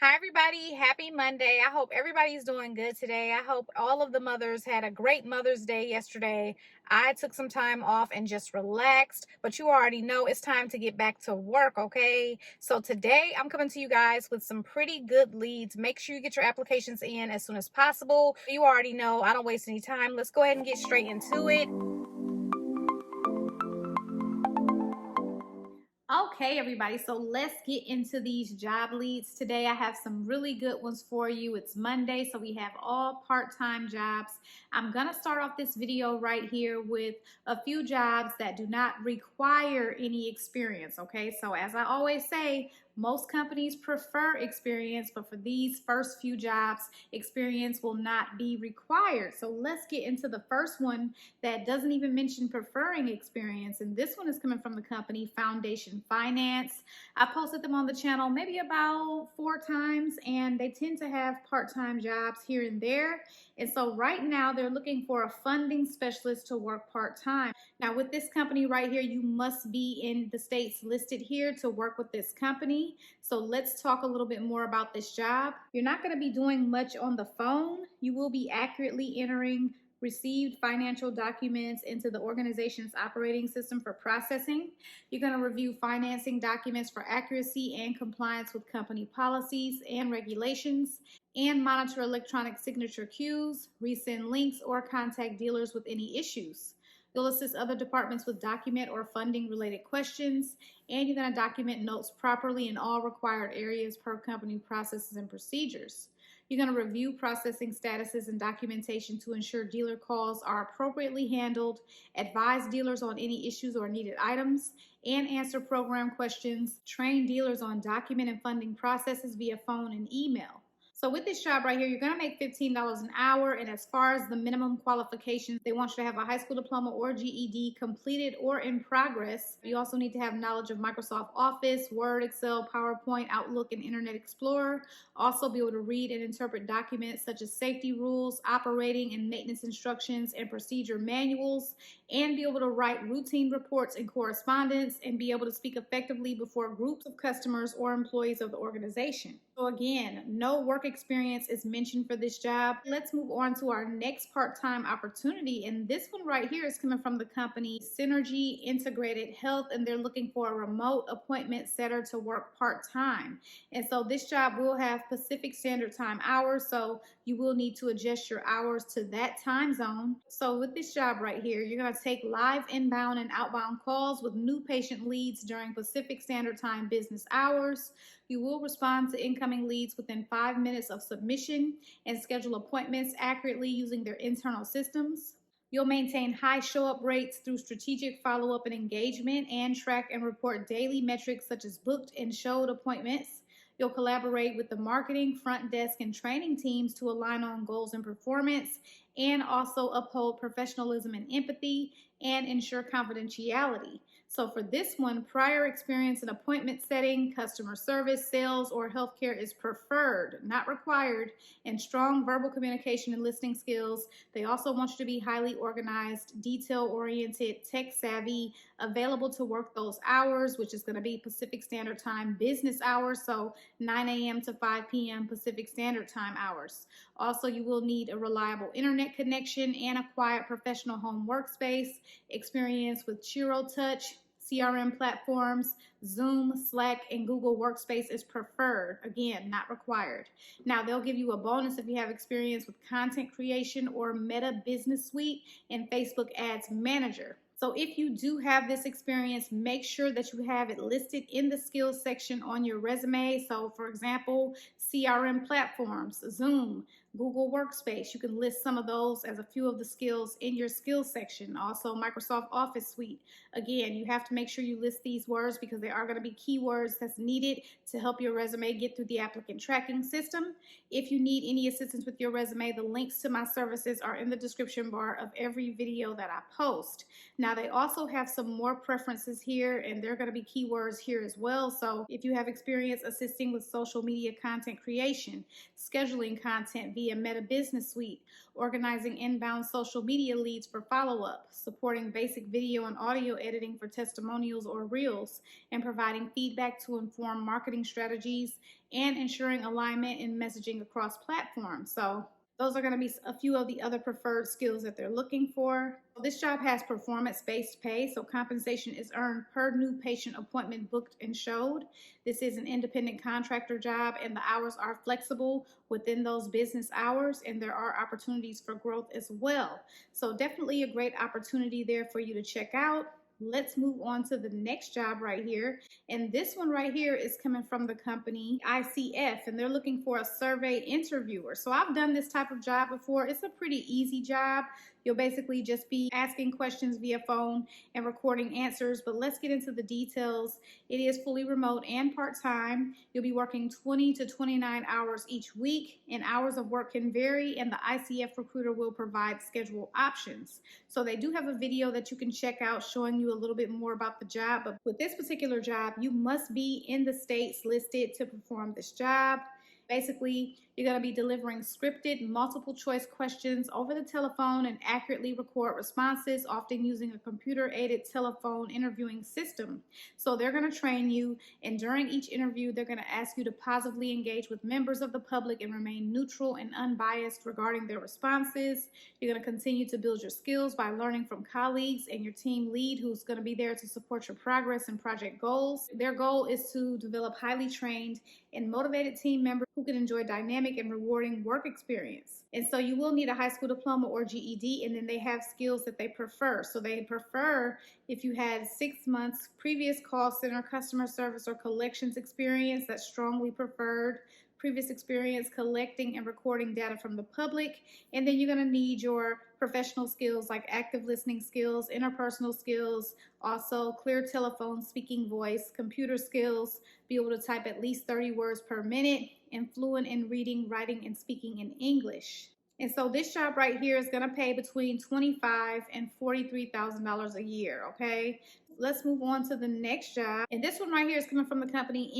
Hi, everybody. Happy Monday. I hope everybody's doing good today. I hope all of the mothers had a great Mother's Day yesterday. I took some time off and just relaxed, but you already know it's time to get back to work, okay? So today I'm coming to you guys with some pretty good leads. Make sure you get your applications in as soon as possible. You already know I don't waste any time. Let's go ahead and get straight into it. Okay, everybody, so let's get into these job leads today. I have some really good ones for you. It's Monday, so we have all part-time jobs. I'm gonna start off this video right here with a few jobs that do not require any experience, okay? So as I always say, most companies prefer experience, but for these first few jobs, experience will not be required. So let's get into the first one that doesn't even mention preferring experience. And this one is coming from the company Foundation Finance. I posted them on the channel maybe about 4 times, and they tend to have part-time jobs here and there. And so right now they're looking for a funding specialist to work part-time. Now with this company right here, you must be in the states listed here to work with this company. So let's talk a little bit more about this job. You're not going to be doing much on the phone. You will be accurately entering received financial documents into the organization's operating system for processing. You're going to review financing documents for accuracy and compliance with company policies and regulations, and monitor electronic signature cues, resend links, or contact dealers with any issues. You'll assist other departments with document or funding related questions, and you're going to document notes properly in all required areas per company processes and procedures. You're going to review processing statuses and documentation to ensure dealer calls are appropriately handled, advise dealers on any issues or needed items, and answer program questions, train dealers on document and funding processes via phone and email. So with this job right here, you're going to make $15 an hour. And as far as the minimum qualifications, they want you to have a high school diploma or GED completed or in progress. You also need to have knowledge of Microsoft Office, Word, Excel, PowerPoint, Outlook, and Internet Explorer. Also be able to read and interpret documents such as safety rules, operating and maintenance instructions, and procedure manuals, and be able to write routine reports and correspondence, and be able to speak effectively before groups of customers or employees of the organization. So again, no work experience is mentioned for this job. Let's move on to our next part-time opportunity. And this one right here is coming from the company Synergy Integrated Health, and they're looking for a remote appointment setter to work part-time. And so this job will have Pacific Standard Time hours, so you will need to adjust your hours to that time zone. So with this job right here, you're going to take live inbound and outbound calls with new patient leads during Pacific Standard Time business hours. You will respond to incoming leads within 5 minutes of submission and schedule appointments accurately using their internal systems. You'll maintain high show-up rates through strategic follow-up and engagement, and track and report daily metrics such as booked and showed appointments. You'll collaborate with the marketing, front desk, and training teams to align on goals and performance, and also uphold professionalism and empathy, and ensure confidentiality. So for this one, prior experience in appointment setting, customer service, sales, or healthcare is preferred, not required, and strong verbal communication and listening skills. They also want you to be highly organized, detail-oriented, tech-savvy, available to work those hours, which is going to be Pacific Standard Time business hours, so 9 a.m. to 5 p.m. Pacific Standard Time hours. Also, you will need a reliable internet connection and a quiet professional home workspace. Experience with Chiro Touch, CRM platforms, Zoom, Slack, and Google Workspace is preferred. Again, not required. Now, they'll give you a bonus if you have experience with content creation or Meta Business Suite and Facebook Ads Manager. So if you do have this experience, make sure that you have it listed in the skills section on your resume. So for example, CRM platforms, Zoom, Google Workspace, you can list some of those as a few of the skills in your skills section. Also Microsoft Office Suite. Again, you have to make sure you list these words because they are going to be keywords that's needed to help your resume get through the applicant tracking system. If you need any assistance with your resume, the links to my services are in the description bar of every video that I post. Now they also have some more preferences here, and they're going to be keywords here as well. So if you have experience assisting with social media content creation, scheduling content via Media Meta Business Suite, organizing inbound social media leads for follow-up, supporting basic video and audio editing for testimonials or reels, and providing feedback to inform marketing strategies, and ensuring alignment in messaging across platforms. So those are going to be a few of the other preferred skills that they're looking for. This job has performance-based pay, so compensation is earned per new patient appointment booked and showed. This is an independent contractor job, and the hours are flexible within those business hours, and there are opportunities for growth as well. So definitely a great opportunity there for you to check out. Let's move on to the next job right here. And this one right here is coming from the company ICF, and they're looking for a survey interviewer. So I've done this type of job before. It's a pretty easy job. You'll basically just be asking questions via phone and recording answers, but let's get into the details. It is fully remote and part-time. You'll be working 20 to 29 hours each week, and hours of work can vary, and the ICF recruiter will provide schedule options. So they do have a video that you can check out showing you a little bit more about the job, but with this particular job, you must be in the states listed to perform this job. Basically, you're going to be delivering scripted multiple choice questions over the telephone and accurately record responses, often using a computer-aided telephone interviewing system. So they're going to train you, and during each interview, they're going to ask you to positively engage with members of the public and remain neutral and unbiased regarding their responses. You're going to continue to build your skills by learning from colleagues and your team lead, who's going to be there to support your progress and project goals. Their goal is to develop highly trained and motivated team members who can enjoy dynamic and rewarding work experience. And so you will need a high school diploma or GED, and then they have skills that they prefer. So they prefer if you had 6 months previous call center, customer service, or collections experience. That's strongly preferred. Previous experience collecting and recording data from the public. And then you're going to need your professional skills like active listening skills, interpersonal skills, also clear telephone speaking voice, computer skills, be able to type at least 30 words per minute, and fluent in reading, writing, and speaking in English. And so this job right here is going to pay between $25,000 and $43,000 a year, okay? Let's move on to the next job. And this one right here is coming from the company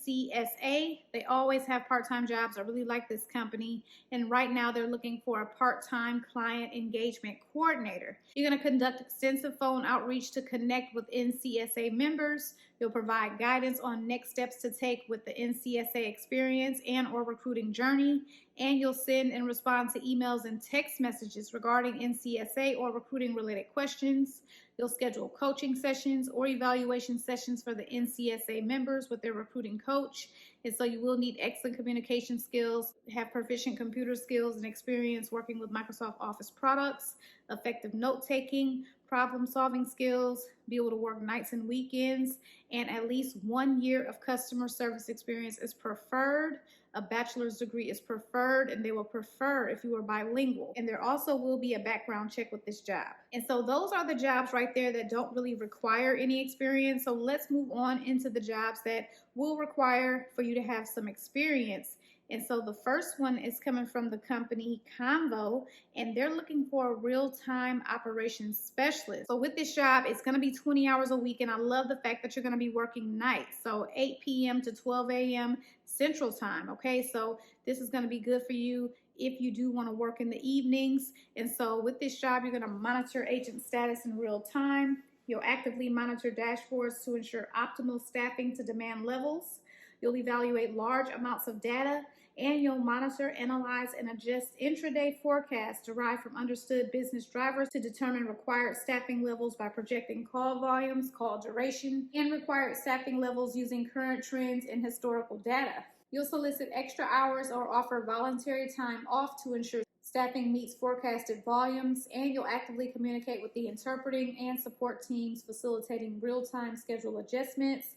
NCSA. They always have part-time jobs. I really like this company. And right now they're looking for a part-time client engagement coordinator. You're going to conduct extensive phone outreach to connect with NCSA members. You'll provide guidance on next steps to take with the NCSA experience and or recruiting journey. And you'll send and respond to emails and text messages regarding NCSA or recruiting related questions. You'll schedule coaching sessions or evaluation sessions for the NCSA members with their recruiting coach. And so you will need excellent communication skills, have proficient computer skills and experience working with Microsoft Office products, effective note-taking, problem-solving skills, be able to work nights and weekends, and at least 1 year of customer service experience is preferred. A bachelor's degree is preferred, and they will prefer if you are bilingual. And there also will be a background check with this job. And so those are the jobs right there that don't really require any experience. So let's move on into the jobs that will require for you to have some experience. And so the first one is coming from the company Convo, and they're looking for a real-time operations specialist. So with this job, it's going to be 20 hours a week, and I love the fact that you're going to be working nights. So 8 p.m. to 12 a.m. Central Time, okay? So this is going to be good for you if you do want to work in the evenings. And so with this job, you're going to monitor agent status in real time. You'll actively monitor dashboards to ensure optimal staffing to demand levels. You'll evaluate large amounts of data, and you'll monitor, analyze, and adjust intraday forecasts derived from understood business drivers to determine required staffing levels by projecting call volumes, call duration, and required staffing levels using current trends and historical data. You'll solicit extra hours or offer voluntary time off to ensure staffing meets forecasted volumes, and you'll actively communicate with the interpreting and support teams, facilitating real-time schedule adjustments.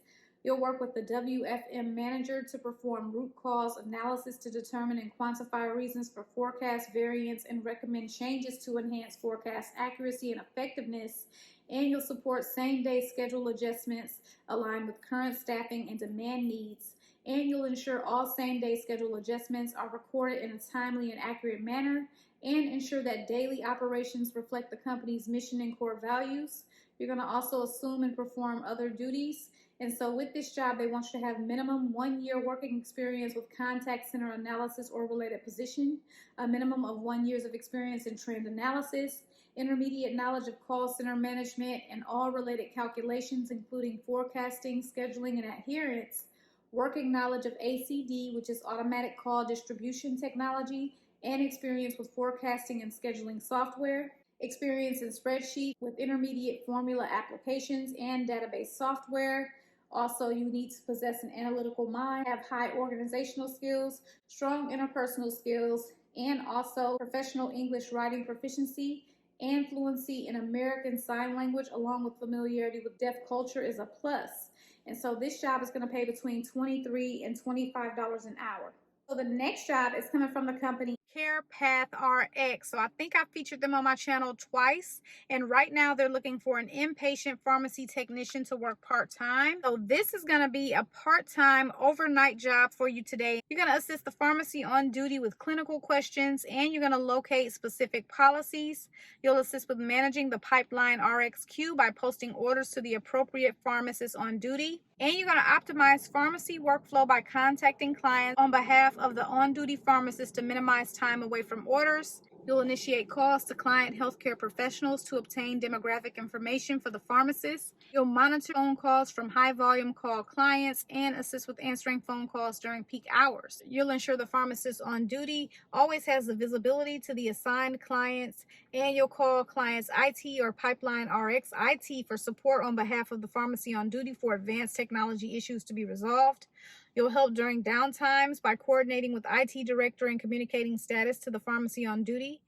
You'll work with the WFM manager to perform root cause analysis to determine and quantify reasons for forecast variance and recommend changes to enhance forecast accuracy and effectiveness. And you'll support same-day schedule adjustments aligned with current staffing and demand needs. And you'll ensure all same-day schedule adjustments are recorded in a timely and accurate manner, and ensure that daily operations reflect the company's mission and core values. You're going to also assume and perform other duties, And so with this job, they want you to have minimum 1 year working experience with contact center analysis or related position, a minimum of 1 year of experience in trend analysis, intermediate knowledge of call center management and all related calculations, including forecasting, scheduling, and adherence, working knowledge of ACD, which is automatic call distribution technology, and experience with forecasting and scheduling software, experience in spreadsheet with intermediate formula applications and database software. Also, you need to possess an analytical mind, have high organizational skills, strong interpersonal skills, and also professional English writing proficiency and fluency in American Sign Language, along with familiarity with deaf culture, is a plus. And so this job is going to pay between $23 and $25 an hour. So the next job is coming from the company CarePath RX. So I think I featured them on my channel twice. And right now they're looking for an inpatient pharmacy technician to work part-time. So this is going to be a part-time overnight job for you today. You're going to assist the pharmacy on duty with clinical questions, and you're going to locate specific policies. You'll assist with managing the pipeline RX queue by posting orders to the appropriate pharmacist on duty. And you're going to optimize pharmacy workflow by contacting clients on behalf of the on-duty pharmacist to minimize time away from orders. You'll initiate calls to client healthcare professionals to obtain demographic information for the pharmacist. You'll monitor phone calls from high-volume call clients and assist with answering phone calls during peak hours. You'll ensure the pharmacist on duty always has the visibility to the assigned clients, and you'll call clients IT or Pipeline RX IT for support on behalf of the pharmacy on duty for advanced technology issues to be resolved. You'll help during downtimes by coordinating with IT director and communicating status to the pharmacy on duty,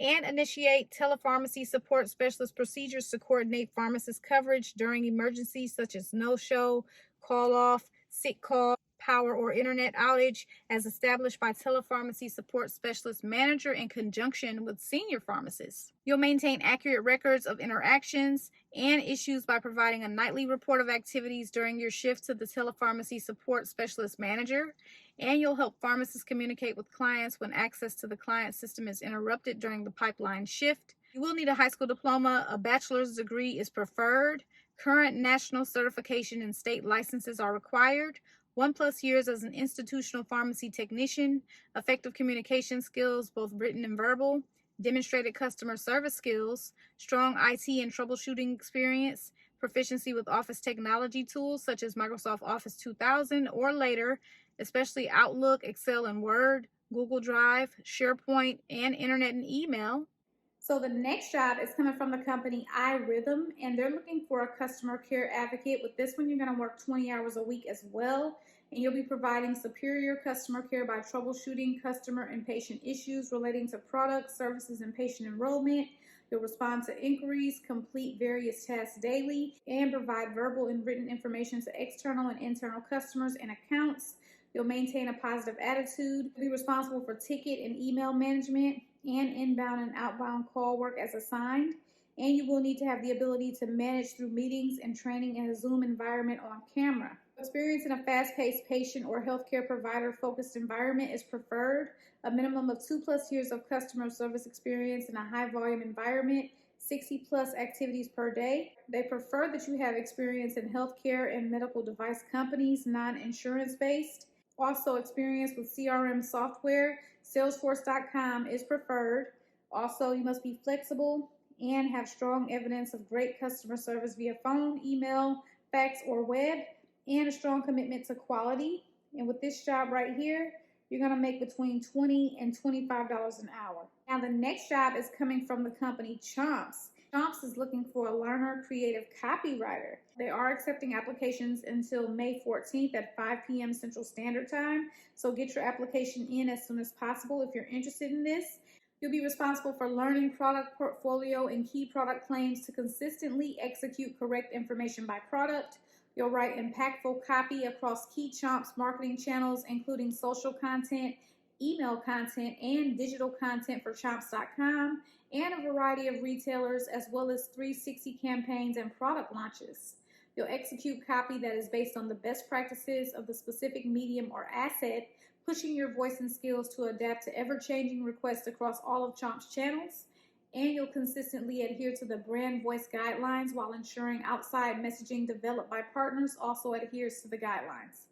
and initiate telepharmacy support specialist procedures to coordinate pharmacist coverage during emergencies such as no-show, call-off, sick call, power or internet outage, as established by telepharmacy support specialist manager in conjunction with senior pharmacists. You'll maintain accurate records of interactions and issues by providing a nightly report of activities during your shift to the telepharmacy support specialist manager. And you'll help pharmacists communicate with clients when access to the client system is interrupted during the pipeline shift. You will need a high school diploma. A bachelor's degree is preferred. Current national certification and state licenses are required. 1+ years as an institutional pharmacy technician, effective communication skills, both written and verbal, demonstrated customer service skills, strong IT and troubleshooting experience, proficiency with office technology tools such as Microsoft Office 2000 or later, especially Outlook, Excel and Word, Google Drive, SharePoint, and Internet and email. So the next job is coming from the company iRhythm, and they're looking for a customer care advocate. With this one, you're going to work 20 hours a week as well, and you'll be providing superior customer care by troubleshooting customer and patient issues relating to products, services, and patient enrollment. You'll respond to inquiries, complete various tasks daily, and provide verbal and written information to external and internal customers and accounts. You'll maintain a positive attitude. You'll be responsible for ticket and email management and inbound and outbound call work as assigned. And you will need to have the ability to manage through meetings and training in a Zoom environment on camera. Experience in a fast-paced patient or healthcare provider-focused environment is preferred. A minimum of 2+ years of customer service experience in a high-volume environment, 60+ activities per day. They prefer that you have experience in healthcare and medical device companies, non-insurance based. Also, experience with CRM software, Salesforce.com is preferred. Also, you must be flexible and have strong evidence of great customer service via phone, email, fax, or web, and a strong commitment to quality. And with this job right here, you're going to make between $20 and $25 an hour. Now, the next job is coming from the company Chomps. Chomps is looking for a learner creative copywriter. They are accepting applications until May 14th at 5 p.m. Central Standard Time. So get your application in as soon as possible if you're interested in this. You'll be responsible for learning product portfolio and key product claims to consistently execute correct information by product. You'll write impactful copy across key Chomps marketing channels, including social content, email content, and digital content for Chomps.com, and a variety of retailers, as well as 360 campaigns and product launches. You'll execute copy that is based on the best practices of the specific medium or asset, pushing your voice and skills to adapt to ever-changing requests across all of Chomps channels. and you'll consistently adhere to the brand voice guidelines while ensuring outside messaging developed by partners also adheres to the guidelines.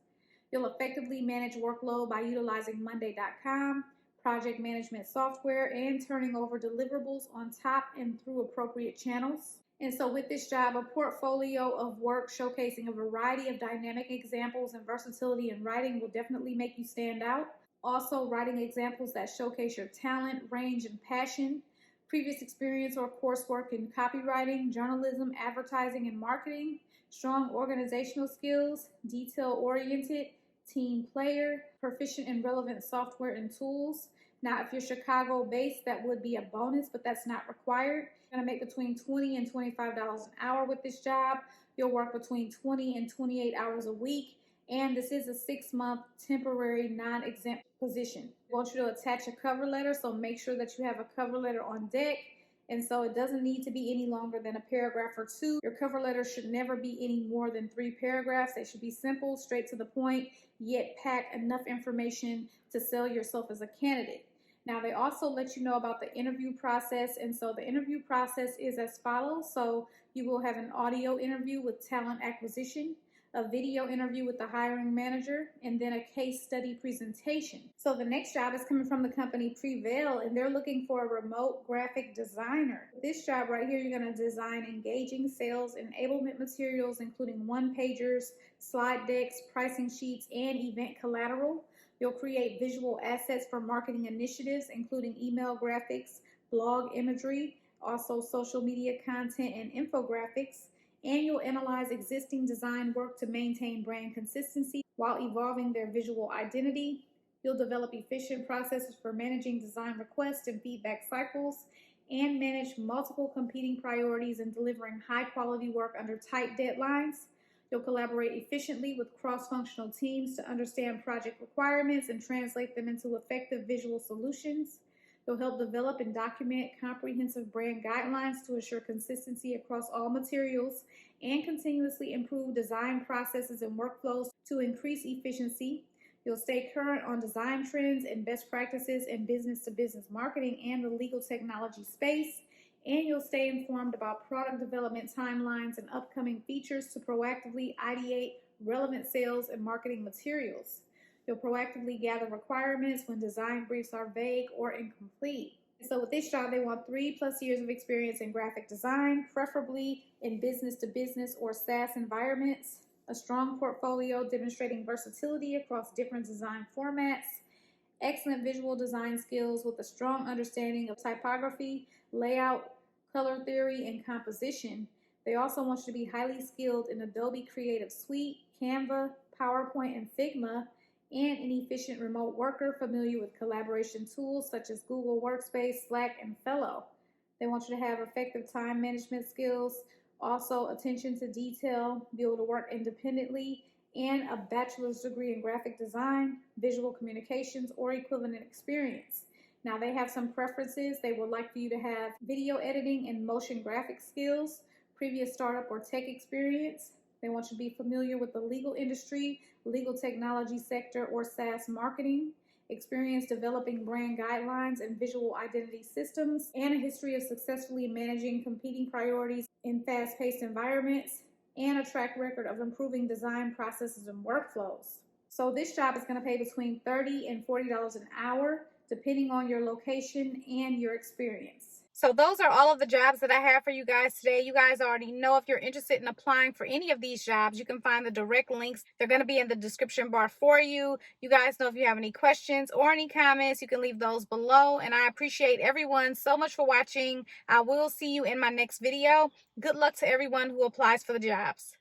You'll effectively manage workload by utilizing Monday.com, project management software, and turning over deliverables on top and through appropriate channels. And so with this job, a portfolio of work showcasing a variety of dynamic examples and versatility in writing will definitely make you stand out. Also, writing examples that showcase your talent, range, and passion, previous experience or coursework in copywriting, journalism, advertising, and marketing, strong organizational skills, detail-oriented, team player, proficient in relevant software and tools. Now, if you're Chicago-based, that would be a bonus, but that's not required. You're going to make between $20 and $25 an hour with this job. You'll work between 20 and 28 hours a week, and this is a 6-month temporary non-exempt position. I want you to attach a cover letter, so make sure that you have a cover letter on deck. And so it doesn't need to be any longer than a paragraph or two. Your cover letter should never be any more than 3 paragraphs. They should be simple, straight to the point, yet pack enough information to sell yourself as a candidate. Now, they also let you know about the interview process. And so the interview process is as follows. So you will have an audio interview with talent acquisition, a video interview with the hiring manager, and then a case study presentation. So the next job is coming from the company Prevail, and they're looking for a remote graphic designer. This job right here, you're going to design engaging sales enablement materials, including one-pagers, slide decks, pricing sheets, and event collateral. You'll create visual assets for marketing initiatives, including email graphics, blog imagery, also social media content and infographics. And you'll analyze existing design work to maintain brand consistency while evolving their visual identity. You'll develop efficient processes for managing design requests and feedback cycles, and manage multiple competing priorities and delivering high-quality work under tight deadlines. You'll collaborate efficiently with cross-functional teams to understand project requirements and translate them into effective visual solutions. You'll help develop and document comprehensive brand guidelines to ensure consistency across all materials and continuously improve design processes and workflows to increase efficiency. You'll stay current on design trends and best practices in business-to-business marketing and the legal technology space. And you'll stay informed about product development timelines and upcoming features to proactively ideate relevant sales and marketing materials. You'll proactively gather requirements when design briefs are vague or incomplete. So with this job, they want 3+ years of experience in graphic design, preferably in business-to-business or SaaS environments, a strong portfolio demonstrating versatility across different design formats, excellent visual design skills with a strong understanding of typography, layout, color theory, and composition. They also want you to be highly skilled in Adobe Creative Suite, Canva, PowerPoint, and Figma, and an efficient remote worker familiar with collaboration tools such as Google Workspace, Slack, and Fellow. They want you to have effective time management skills, also attention to detail, be able to work independently, and a bachelor's degree in graphic design, visual communications, or equivalent experience. Now, they have some preferences. They would like for you to have video editing and motion graphic skills, previous startup or tech experience. They want you to be familiar with the legal industry, legal technology sector, or SaaS marketing, experience developing brand guidelines and visual identity systems, and a history of successfully managing competing priorities in fast-paced environments, and a track record of improving design processes and workflows. So this job is going to pay between $30 and $40 an hour, depending on your location and your experience. So those are all of the jobs that I have for you guys today. You guys already know if you're interested in applying for any of these jobs, you can find the direct links. They're going to be in the description bar for you. You guys know if you have any questions or any comments, you can leave those below. And I appreciate everyone so much for watching. I will see you in my next video. Good luck to everyone who applies for the jobs.